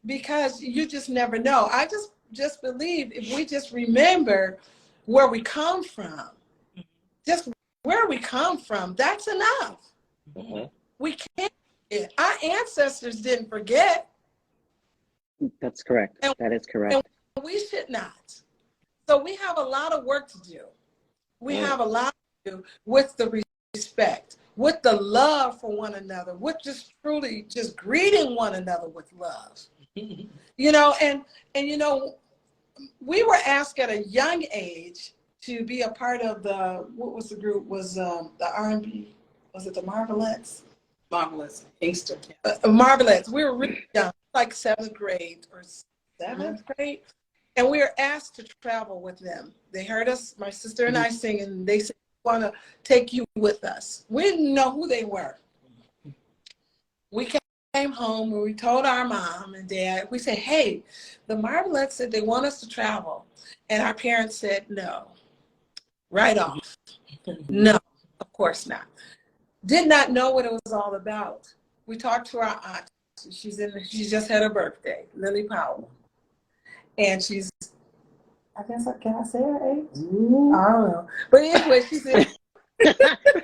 because you just never know. I just believe if we just remember where we come from, just where we come from, that's enough. We can't forget. Our ancestors didn't forget. That's correct. That is correct. And we should not. So we have a lot of work to do. We have a lot to do with the respect, with the love for one another, with just truly just greeting one another with love. You know, and you know, we were asked at a young age to be a part of what was the group? Was the R&B? Was it the Marvelettes? Marvelettes, Inkster. Marvelettes. We were really young, like 7th grade or 7th grade. And we were asked to travel with them. They heard us, my sister and I sing, and they said, we want to take you with us. We didn't know who they were. we came home and we told our mom and dad, we said, hey, the Marvelettes said they want us to travel. And our parents said no, right off. No, of course not. Did not know what it was all about. We talked to our aunt. She just had her birthday, Lily Powell. And she's, I guess, can I say her age? I don't know. But anyway, she said.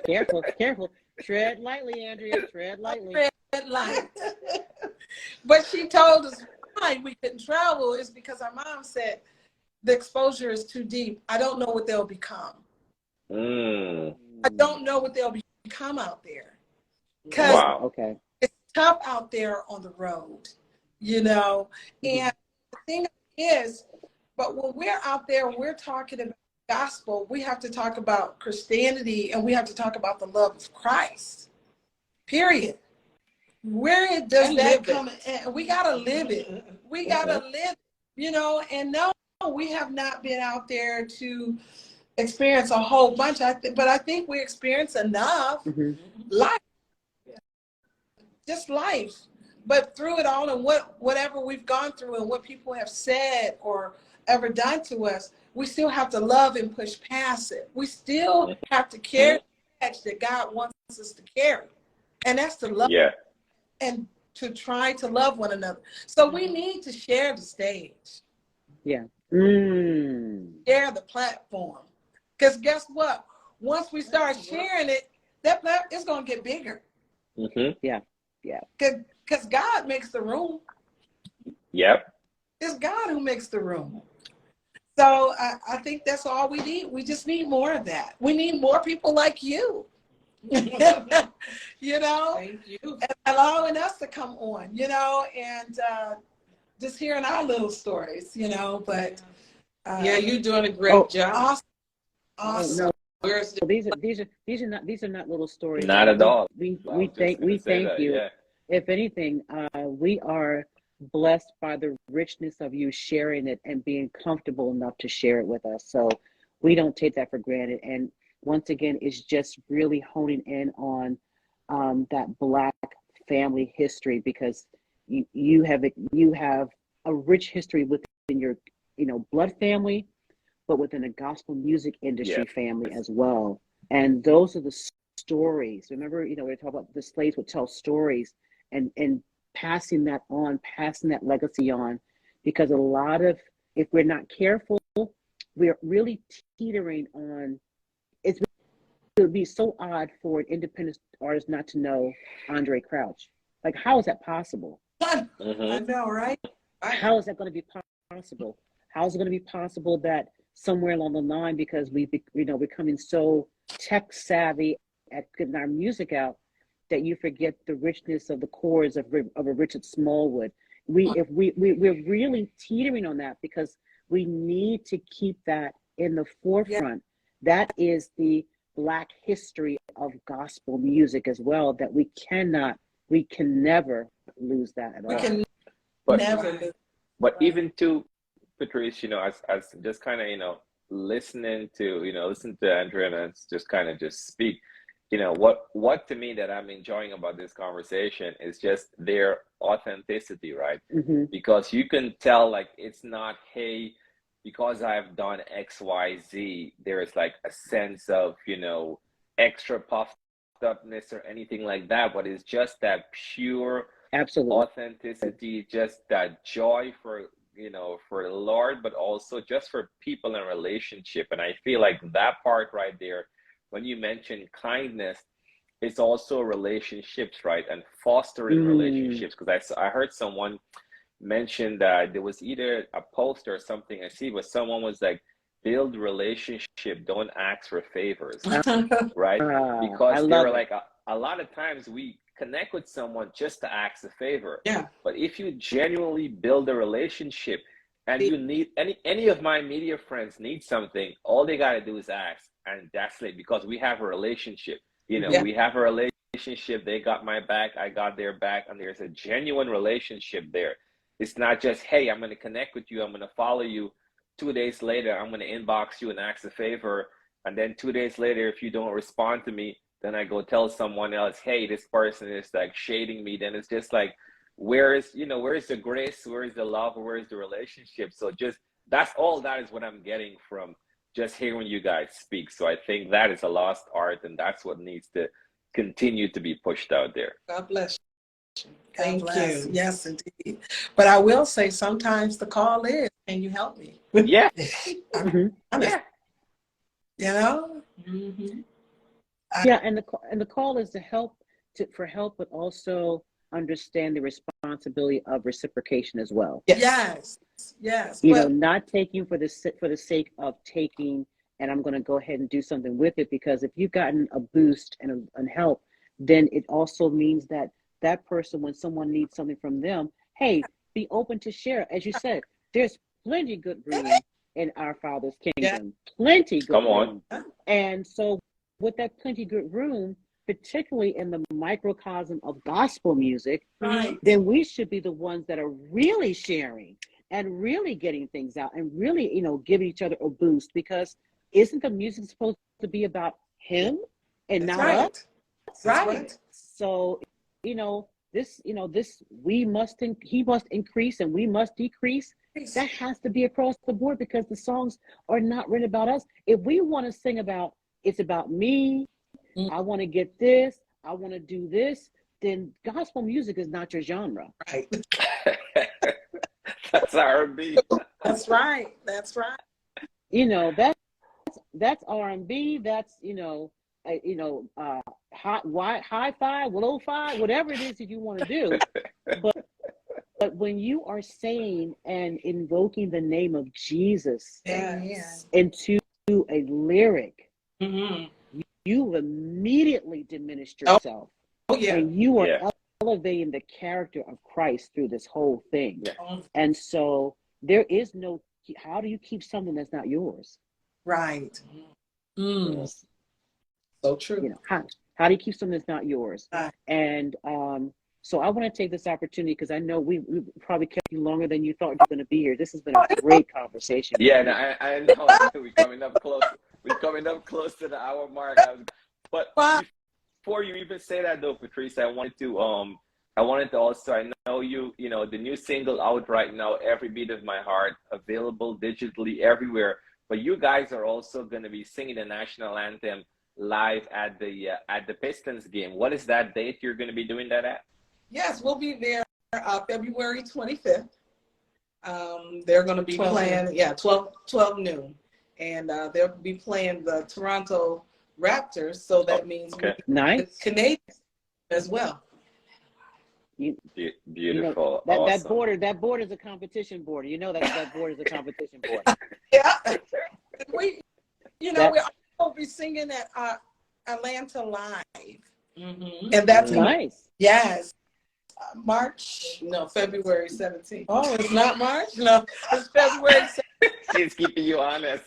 Careful, careful. Tread lightly, Andrea, tread lightly. Tread light. But she told us why we couldn't travel is because our mom said the exposure is too deep. I don't know what they'll become. I don't know what they'll become out there. Because okay. It's tough out there on the road, you know. And the thing is, but when we're out there, we're talking about gospel, we have to talk about Christianity and we have to talk about the love of Christ. Period. Where does that come in? We gotta live it. We gotta live it, you know, and no, we have not been out there to experience a whole bunch, but I think we experience enough life. Just life. But through it all and whatever we've gone through and what people have said or ever done to us, we still have to love and push past it. We still have to carry the message that God wants us to carry. And that's to love and to try to love one another. So we need to share the stage. Yeah. Share the platform. Because guess what? Once we start sharing it, that platform is going to get bigger. Yeah. Yeah. Because God makes the room. Yep. It's God who makes the room. So I think that's all we need. We just need more of that. We need more people like you. You know? Thank you. And allowing us to come on, you know, and just hearing our little stories, you know, but yeah, you're doing a great job. Awesome. No, these are not little stories. Not at all. We thank you. Yeah. If anything, we are blessed by the richness of you sharing it and being comfortable enough to share it with us. So we don't take that for granted. And once again, it's just really honing in on that Black family history, because you have a rich history within your blood family, but within the gospel music industry family as well. And those are the stories. Remember, we talk about the slaves would tell stories and passing that on, passing that legacy on, because a lot of, if we're not careful, we're really teetering on. It would be so odd for an independent artist not to know Andre Crouch. Like, how is that possible? I know, right? How is that going to be possible? How is it going to be possible that somewhere along the line, because we're becoming so tech savvy at getting our music out, that you forget the richness of the chords of a Richard Smallwood. We're really teetering on that, because we need to keep that in the forefront. That is the Black history of gospel music as well, that we can never lose that at all. We can never lose. But even to Patrice, as just kind of, listening to Andrea and just kind of just speak, what to me that I'm enjoying about this conversation is just their authenticity, right? Because you can tell, like, it's not, hey, because I've done XYZ, there is like a sense of, extra puffed upness or anything like that, but it's just that pure authenticity, just that joy for the Lord, but also just for people in relationship. And I feel like that part right there, when you mention kindness, it's also relationships, right? And fostering relationships. Because I heard someone mention that there was either a post or something I see, but someone was like, build relationship, don't ask for favors, right? Because they were like, a lot of times we connect with someone just to ask a favor. Yeah. But if you genuinely build a relationship and you need any of my media friends need something, all they got to do is ask. And that's it, because we have a relationship. We have a relationship. They got my back, I got their back, and there's a genuine relationship there. It's not just, hey, I'm going to connect with you, I'm going to follow you. 2 days later, I'm going to inbox you and ask a favor. And then 2 days later, if you don't respond to me, then I go tell someone else, hey, this person is like shading me, then it's just like, where is the grace, where is the love, where is the relationship? So just that is what I'm getting from just hearing you guys speak. So I think that is a lost art, and that's what needs to continue to be pushed out there. God bless you. Thank bless. you. Yes, indeed. But I will say sometimes the call is, can you help me? Yeah. Mhm. Yeah. You know? Mm-hmm. Yeah, and the call is to help, for help, but also understand the responsibility of reciprocation as well. Yes. Yes. You know, not taking for the sake of taking, and I'm going to go ahead and do something with it, because if you've gotten a boost and help, then it also means that that person, when someone needs something from them, hey, be open to share. As you said, there's plenty good room in our Father's kingdom, plenty good room. And so with that plenty good room, particularly in the microcosm of gospel music, then we should be the ones that are really sharing and really getting things out and really, you know, giving each other a boost, because isn't the music supposed to be about him and not us? Right. So, he must increase and we must decrease. That has to be across the board, because the songs are not written about us. If we want to sing about, it's about me, I want to get this, I want to do this, then gospel music is not your genre. Right. That's R&B. That's right. That's right. You know, that's R&B. That's hi-fi, lo-fi, whatever it is that you want to do. But when you are saying and invoking the name of Jesus into a lyric, you immediately diminished yourself. And you are elevating the character of Christ through this whole thing. And so there is no, how do you keep something that's not yours? Right. Yes. So true. You know, how do you keep something that's not yours? And so I want to take this opportunity, because I know we probably kept you longer than you thought you were going to be here. This has been a great conversation. Yeah, no, I know. We're coming up close. We're coming up close to the hour mark. But before you even say that, though, Patrice, I wanted to also, I know you know, the new single out right now, Every Beat of My Heart, available digitally everywhere. But you guys are also going to be singing the national anthem live at the Pistons game. What is that date you're going to be doing that at? Yes, we'll be there February 25th. They're going to be playing, 12 noon. And they'll be playing the Toronto Raptors. So that means nice. Canadians as well. Beautiful. You know, Awesome. that board is a competition board. You know that board is a competition board. Yeah. We will be singing at Atlanta Live. And that's nice. Yes. February 17th. Oh, it's not March? No, it's February 17th. She's keeping you honest.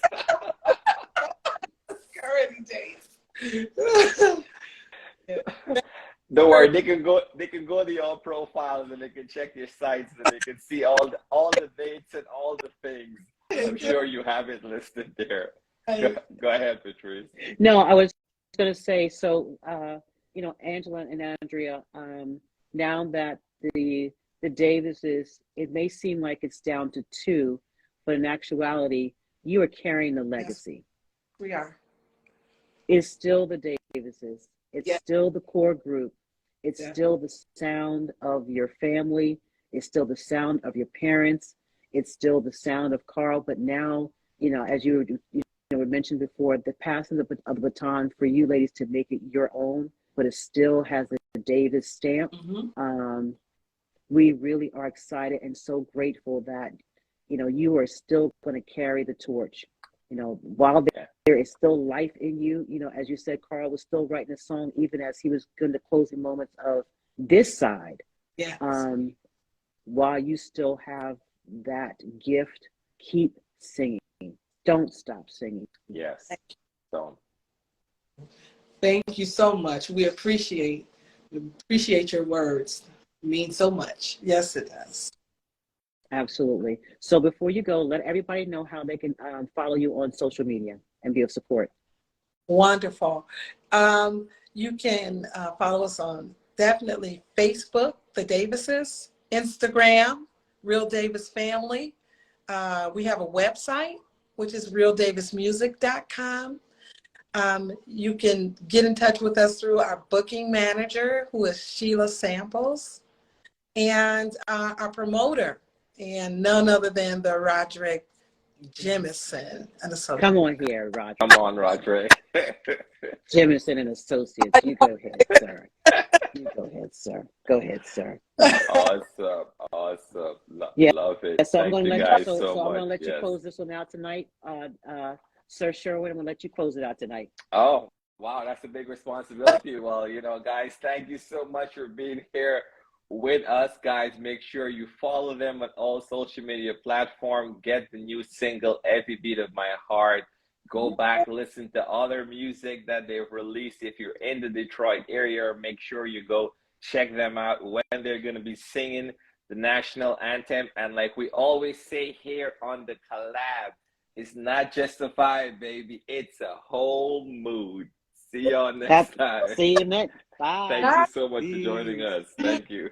Already days. Don't worry, they can go to your profiles and they can check your sites and they can see all the dates and all the things. I'm sure you have it listed there. Go ahead, Patrice. No, I was going to say, so Angela and Andrea, now that the Davises, it may seem like it's down to 2, but in actuality, you are carrying the legacy. Yes, we are. It's still the Davises. It's still the core group. It's still the sound of your family. It's still the sound of your parents. It's still the sound of Carl. But now, as you mentioned before, the passing of the baton for you ladies to make it your own, but it still has a Davis stamp. We really are excited and so grateful that, you are still going to carry the torch. While there is still life in you, as you said, Carl was still writing a song, even as he was in the closing moments of this side. Yes. While you still have that gift, keep singing. Don't stop singing. Yes. So. Thank you so much. We appreciate your words. It means so much. Yes, it does. Absolutely. So before you go, let everybody know how they can follow you on social media and be of support. Wonderful. You can follow us on definitely Facebook, The Davises, Instagram, Real Davis Family. We have a website, which is realdavismusic.com. You can get in touch with us through our booking manager, who is Sheila Samples, and our promoter, and none other than the Roderick Jemison. Come on here, Roger. Come on, Roderick. Jemison and Associates. You go ahead, sir. You go ahead, sir. Go ahead, sir. Awesome. Yeah. Love it. So I'm Thank going to you let guys you. So so I'm much. going to let you Yes. close this one out tonight, Sir Sherwin. I'm going to let you close it out tonight. Oh, wow, that's a big responsibility. Well, guys, thank you so much for being here with us, guys. Make sure you follow them on all social media platforms. Get the new single, Every Beat of My Heart. Go back, listen to other music that they've released. If you're in the Detroit area, make sure you go check them out when they're going to be singing the national anthem. And like we always say here on the Collab, it's not just a vibe, baby. It's a whole mood. See y'all next time. See you next. Bye. Thank you so much for joining us. Thank you.